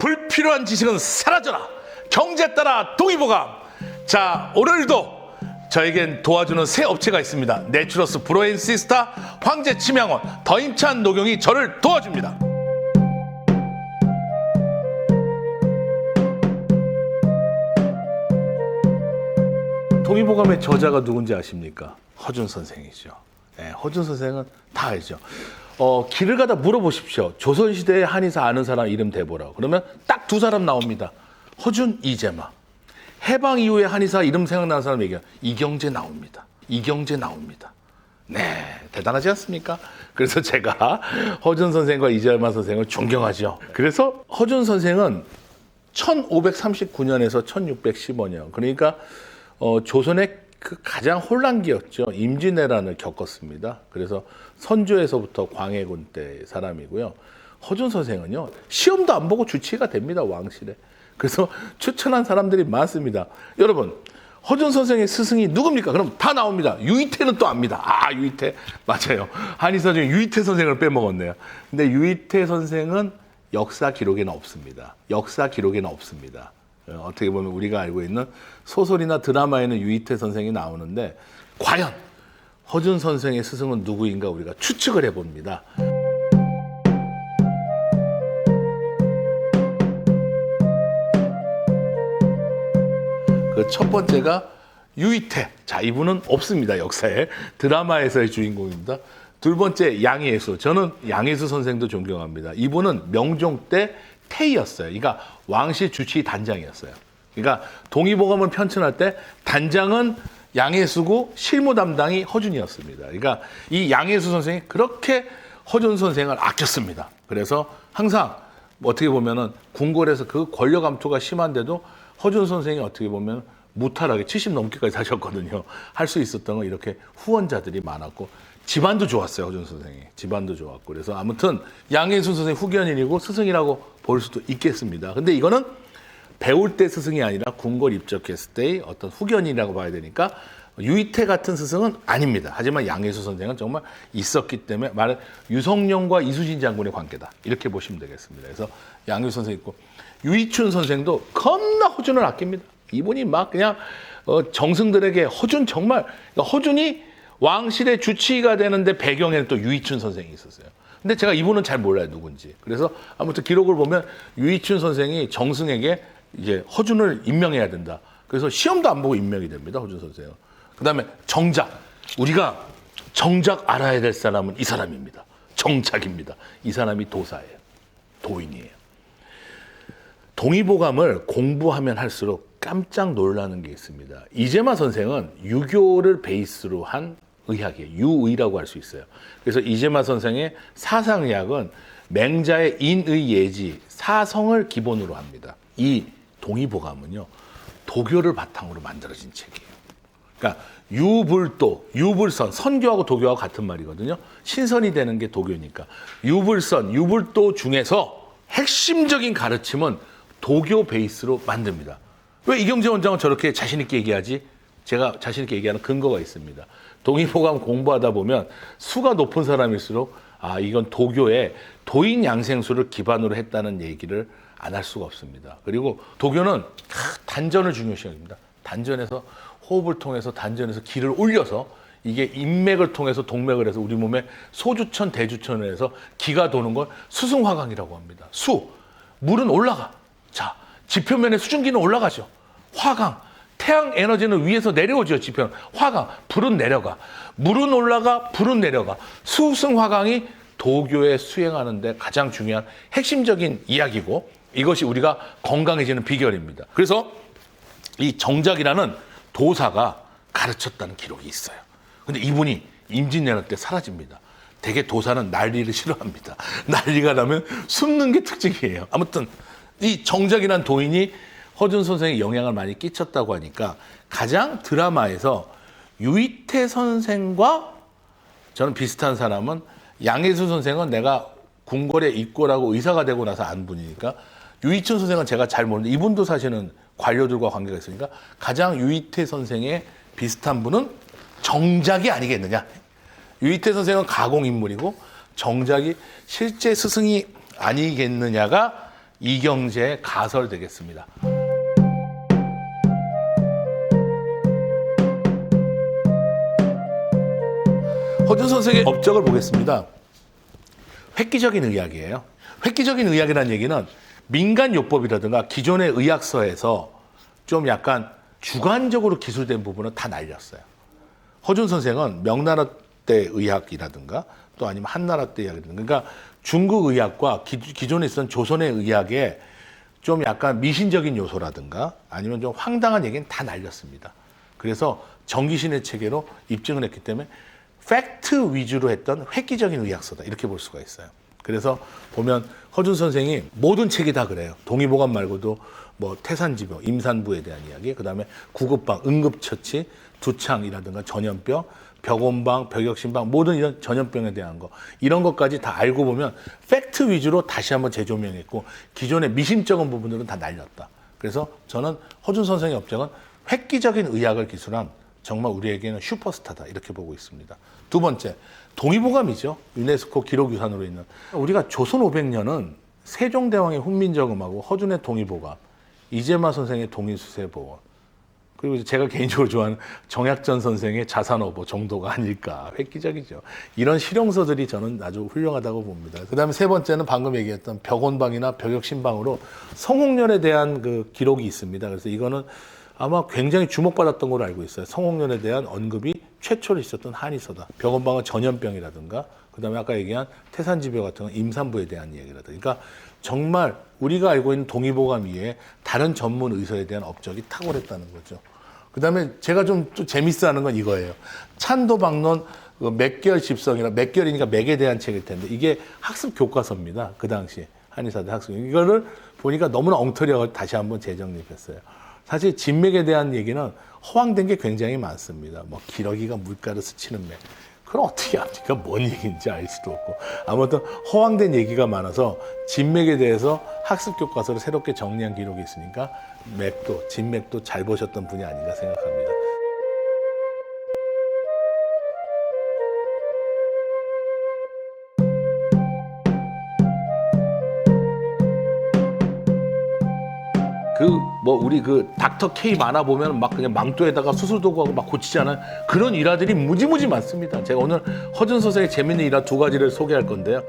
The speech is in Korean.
불필요한 지식은 사라져라. 경제 따라 동의보감. 자, 오늘도 저에겐 도와주는 새 업체가 있습니다. 내추러스 브로엔시스타 황제 침양원 더임찬 녹용이 저를 도와줍니다. 동의보감의 저자가 누군지 아십니까? 허준 선생이죠. 네, 허준 선생은 다 알죠. 길을 가다 물어보십시오. 조선시대의 한의사 아는 사람 이름 대보라고. 그러면 딱 두 사람 나옵니다. 허준, 이재마. 해방 이후에 한의사 이름 생각나는 사람 얘기해요. 이경재 나옵니다. 이경재 나옵니다. 네, 대단하지 않습니까? 그래서 제가 허준 선생과 이재마 선생을 존경하죠. 그래서 허준 선생은 1539년에서 1615년, 그러니까 조선의 그 가장 혼란기였죠. 임진왜란을 겪었습니다. 그래서 선조에서부터 광해군 때 사람이고요. 허준 선생은요, 시험도 안 보고 주치의가 됩니다, 왕실에. 그래서 추천한 사람들이 많습니다. 여러분, 허준 선생의 스승이 누굽니까? 그럼 다 나옵니다. 유이태는 또 압니다. 아, 유이태. 맞아요. 한의사 중에 유이태 선생을 빼먹었네요. 근데 유이태 선생은 역사 기록에는 없습니다. 역사 기록에는 없습니다. 어떻게 보면 우리가 알고 있는 소설이나 드라마에는 유이태 선생이 나오는데 과연 허준 선생의 스승은 누구인가 우리가 추측을 해봅니다. 그 첫 번째가 유이태. 자, 이분은 없습니다. 역사에. 드라마에서의 주인공입니다. 두 번째 양예수. 저는 양예수 선생도 존경합니다. 이분은 명종 때 태이였어요. 그러니까 왕실 주치의 단장이었어요. 그러니까 동의보감을 편찬할 때 단장은 양예수고 실무 담당이 허준이었습니다. 그러니까 이 양예수 선생이 그렇게 허준 선생을 아꼈습니다. 그래서 항상 어떻게 보면은 궁궐에서 그 권력 감투가 심한데도 허준 선생이 어떻게 보면 무탈하게 70 넘게까지 사셨거든요. 할 수 있었던 건 이렇게 후원자들이 많았고 집안도 좋았어요. 허준 선생이. 집안도 좋았고. 그래서 아무튼 양예순 선생 후견인이고 스승이라고 볼 수도 있겠습니다. 근데 이거는 배울 때 스승이 아니라 궁궐 입적했을 때의 어떤 후견인이라고 봐야 되니까 유이태 같은 스승은 아닙니다. 하지만 양예수 선생은 정말 있었기 때문에 말은 유성룡과 이수진 장군의 관계다. 이렇게 보시면 되겠습니다. 그래서 양예수 선생 있고 유이춘 선생도 겁나 허준을 아낍니다. 이분이 막 그냥 정승들에게 허준 정말 허준이 왕실의 주치의가 되는데 배경에는 또 유이춘 선생이 있었어요. 근데 제가 이분은 잘 몰라요, 누군지. 그래서 아무튼 기록을 보면 유이춘 선생이 정승에게 이제 허준을 임명해야 된다. 그래서 시험도 안 보고 임명이 됩니다, 허준 선생은. 그 다음에 정작. 우리가 정작 알아야 될 사람은 이 사람입니다. 정작입니다. 이 사람이 도사예요. 도인이에요. 동의보감을 공부하면 할수록 깜짝 놀라는 게 있습니다. 이재마 선생은 유교를 베이스로 한 의학이에요. 유의라고 할 수 있어요. 그래서 이재마 선생의 사상의학은 맹자의 인의예지, 사성을 기본으로 합니다. 이 동의보감은요, 도교를 바탕으로 만들어진 책이에요. 그러니까 유불도, 유불선, 선교하고 도교하고 같은 말이거든요. 신선이 되는 게 도교니까. 유불선, 유불도 중에서 핵심적인 가르침은 도교 베이스로 만듭니다. 왜 이경재 원장은 저렇게 자신 있게 얘기하지? 제가 자신 있게 얘기하는 근거가 있습니다. 동의보감 공부하다 보면 수가 높은 사람일수록 아, 이건 도교의 도인 양생수를 기반으로 했다는 얘기를 안 할 수가 없습니다. 그리고 도교는 단전을 중요시합니다. 단전에서 호흡을 통해서 단전에서 기를 올려서 이게 인맥을 통해서 동맥을 해서 우리 몸에 소주천, 대주천을 해서 기가 도는 걸 수승화강이라고 합니다. 수, 물은 올라가. 자, 지표면에 수증기는 올라가죠. 화강, 태양 에너지는 위에서 내려오죠. 지표는. 화강, 불은 내려가. 물은 올라가, 불은 내려가. 수승화강이 도교에 수행하는 데 가장 중요한 핵심적인 이야기고 이것이 우리가 건강해지는 비결입니다. 그래서 이 정작이라는 도사가 가르쳤다는 기록이 있어요. 근데 이분이 임진왜란 때 사라집니다. 되게 도사는 난리를 싫어합니다. 난리가 나면 숨는 게 특징이에요. 아무튼 이 정작이란 도인이 허준 선생의 영향을 많이 끼쳤다고 하니까 가장 드라마에서 유이태 선생과 저는 비슷한 사람은 양예수 선생은 내가 궁궐의 입고라고 의사가 되고 나서 안 분이니까 유이춘 선생은 제가 잘 모르는데 이분도 사실은 관료들과 관계가 있으니까 가장 유이태 선생의 비슷한 분은 정작이 아니겠느냐. 유이태 선생은 가공인물이고 정작이 실제 스승이 아니겠느냐가 이경재 가설 되겠습니다. 허준 선생의 업적을 보겠습니다. 획기적인 의학이에요. 획기적인 의학이라는 얘기는 민간요법이라든가 기존의 의학서에서 좀 약간 주관적으로 기술된 부분은 다 날렸어요. 허준 선생은 명나라 때 의학이라든가 또 아니면 한나라 때 의학이라든가, 그러니까 중국 의학과 기존에 있었던 조선의 의학에 좀 약간 미신적인 요소라든가 아니면 좀 황당한 얘기는 다 날렸습니다. 그래서 정기신의 체계로 입증을 했기 때문에 팩트 위주로 했던 획기적인 의학서다, 이렇게 볼 수가 있어요. 그래서 보면 허준 선생이 모든 책이 다 그래요. 동의보감 말고도 뭐 태산지병, 임산부에 대한 이야기, 그다음에 구급방, 응급처치, 두창이라든가 전염병, 벽온방, 벽역신방, 모든 이런 전염병에 대한 거, 이런 것까지 다 알고 보면 팩트 위주로 다시 한번 재조명했고 기존의 미심쩍은 부분들은 다 날렸다. 그래서 저는 허준 선생의 업적은 획기적인 의학을 기술한 정말 우리에게는 슈퍼스타다, 이렇게 보고 있습니다. 두 번째, 동의보감이죠. 유네스코 기록유산으로 있는. 우리가 조선 500년은 세종대왕의 훈민정음하고 허준의 동의보감, 이재마 선생의 동의수세보, 그리고 제가 개인적으로 좋아하는 정약전 선생의 자산어보 정도가 아닐까. 획기적이죠. 이런 실용서들이 저는 아주 훌륭하다고 봅니다. 그 다음에 세 번째는 방금 얘기했던 벽온방이나 벽역신방으로 성홍열에 대한 그 기록이 있습니다. 그래서 이거는 아마 굉장히 주목받았던 걸로 알고 있어요. 성홍열에 대한 언급이 최초로 있었던 한의서다. 벽온방은 전염병이라든가, 그 다음에 아까 얘기한 태산지병 같은 건 임산부에 대한 얘기라든가. 그러니까 정말 우리가 알고 있는 동의보감 이외에 다른 전문 의서에 대한 업적이 탁월했다는 거죠. 그 다음에 제가 좀 재밌어 하는 건 이거예요. 찬도박론 맥결 집성이라, 맥결이니까 맥에 대한 책일 텐데, 이게 학습 교과서입니다. 그 당시 한의사들 학습. 이거를 보니까 너무나 엉터리하고 다시 한번 재정립했어요. 사실 진맥에 대한 얘기는 허황된 게 굉장히 많습니다. 뭐 기러기가 물가를 스치는 맥. 그럼 어떻게 합니까? 뭔 얘기인지 알 수도 없고. 아무튼 허황된 얘기가 많아서 진맥에 대해서 학습 교과서를 새롭게 정리한 기록이 있으니까 맥도, 진맥도 잘 보셨던 분이 아닌가 생각합니다. 우리 닥터 K 만화 보면 막 그냥 망토에다가 수술도구하고 막 고치지 않은 그런 일화들이 무지무지 많습니다. 제가 오늘 허준 선생의 재밌는 일화 두 가지를 소개할 건데요.